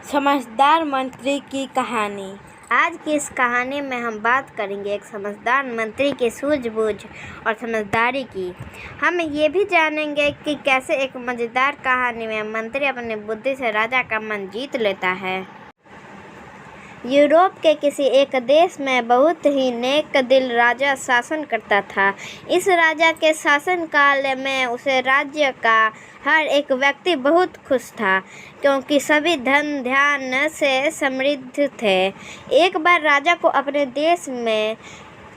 समझदार मंत्री की कहानी। आज की इस कहानी में हम बात करेंगे एक समझदार मंत्री की सूझबूझ और समझदारी की। हम ये भी जानेंगे कि कैसे एक मज़ेदार कहानी में मंत्री अपनी बुद्धि से राजा का मन जीत लेता है। यूरोप के किसी एक देश में बहुत ही नेक दिल राजा शासन करता था। इस राजा के शासनकाल में उसे राज्य का हर एक व्यक्ति बहुत खुश था, क्योंकि सभी धन धान्य से समृद्ध थे। एक बार राजा को अपने देश में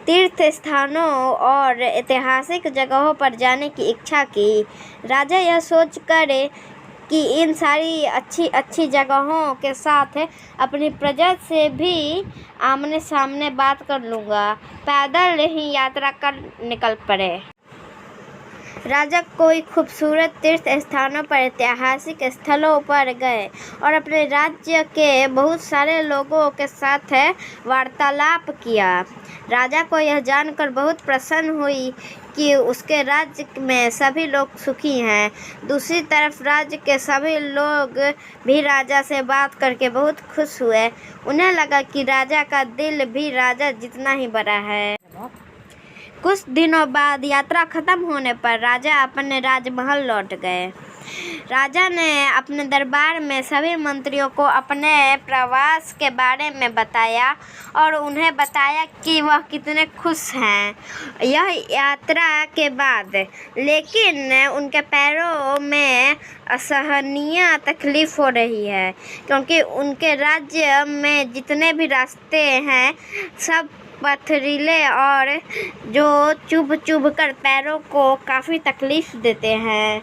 तीर्थ स्थानों और ऐतिहासिक जगहों पर जाने की इच्छा की। राजा यह सोचकर कि इन सारी अच्छी जगहों के साथ अपनी प्रजा से भी आमने सामने बात कर लूँगा, पैदल ही यात्रा कर निकल पड़े। राजा कोई खूबसूरत तीर्थ स्थानों पर, ऐतिहासिक स्थलों पर गए और अपने राज्य के बहुत सारे लोगों के साथ वार्तालाप किया। राजा को यह जानकर बहुत प्रसन्न हुई कि उसके राज्य में सभी लोग सुखी हैं। दूसरी तरफ राज्य के सभी लोग भी राजा से बात करके बहुत खुश हुए। उन्हें लगा कि राजा का दिल भी राजा जितना ही बड़ा है। कुछ दिनों बाद यात्रा खत्म होने पर राजा अपने राजमहल लौट गए। राजा ने अपने दरबार में सभी मंत्रियों को अपने प्रवास के बारे में बताया और उन्हें बताया कि वह कितने खुश हैं यह यात्रा के बाद। लेकिन उनके पैरों में असहनीय तकलीफ हो रही है, क्योंकि उनके राज्य में जितने भी रास्ते हैं सब पथरीले और जो चुभ कर पैरों को काफ़ी तकलीफ देते हैं।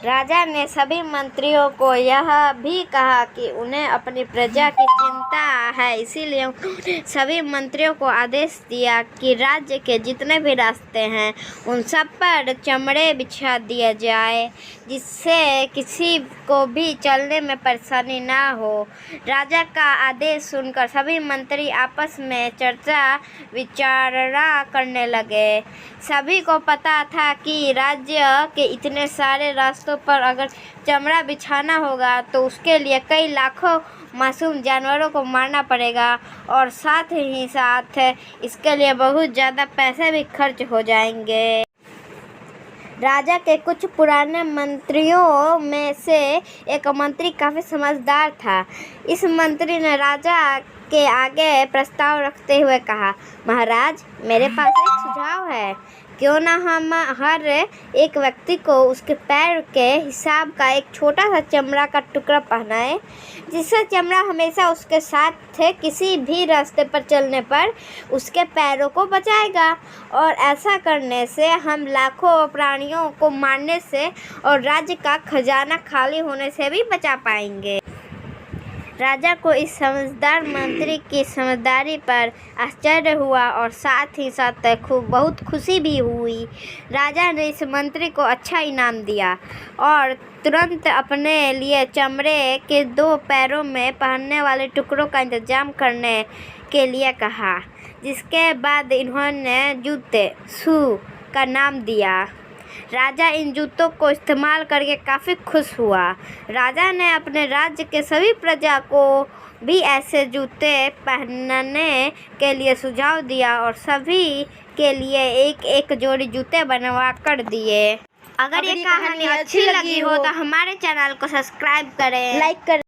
राजा ने सभी मंत्रियों को यह भी कहा कि उन्हें अपनी प्रजा की चिंता है, इसीलिए उन्होंने सभी मंत्रियों को आदेश दिया कि राज्य के जितने भी रास्ते हैं उन सब पर चमड़े बिछा दिया जाए, जिससे किसी को भी चलने में परेशानी ना हो। राजा का आदेश सुनकर सभी मंत्री आपस में चर्चा विचारणा करने लगे। सभी को पता था कि राज्य के इतने सारे रास्तों पर अगर चमड़ा बिछाना होगा तो उसके लिए कई लाखों मासूम जानवरों को मारना पड़ेगा और साथ ही साथ इसके लिए बहुत ज़्यादा पैसे भी खर्च हो जाएंगे। राजा के कुछ पुराने मंत्रियों में से एक मंत्री काफ़ी समझदार था। इस मंत्री ने राजा के आगे प्रस्ताव रखते हुए कहा, महाराज, मेरे पास एक सुझाव है। क्यों ना हम हर एक व्यक्ति को उसके पैर के हिसाब का एक छोटा सा चमड़ा का टुकड़ा पहनाएं, जिससे चमड़ा हमेशा उसके साथ किसी भी रास्ते पर चलने पर उसके पैरों को बचाएगा। और ऐसा करने से हम लाखों प्राणियों को मारने से और राज्य का खजाना खाली होने से भी बचा पाएंगे। राजा को इस समझदार मंत्री की समझदारी पर आश्चर्य हुआ और साथ ही साथ बहुत खुशी भी हुई। राजा ने इस मंत्री को अच्छा इनाम दिया और तुरंत अपने लिए चमड़े के 2 पैरों में पहनने वाले टुकड़ों का इंतजाम करने के लिए कहा, जिसके बाद इन्होंने जूते शू का नाम दिया। राजा इन जूतों को इस्तेमाल करके काफ़ी खुश हुआ। राजा ने अपने राज्य के सभी प्रजा को भी ऐसे जूते पहनने के लिए सुझाव दिया और सभी के लिए एक एक जोड़ी जूते बनवा कर दिए। अगर ये कहानी अच्छी लगी हो तो हमारे चैनल को सब्सक्राइब करें, लाइक करें।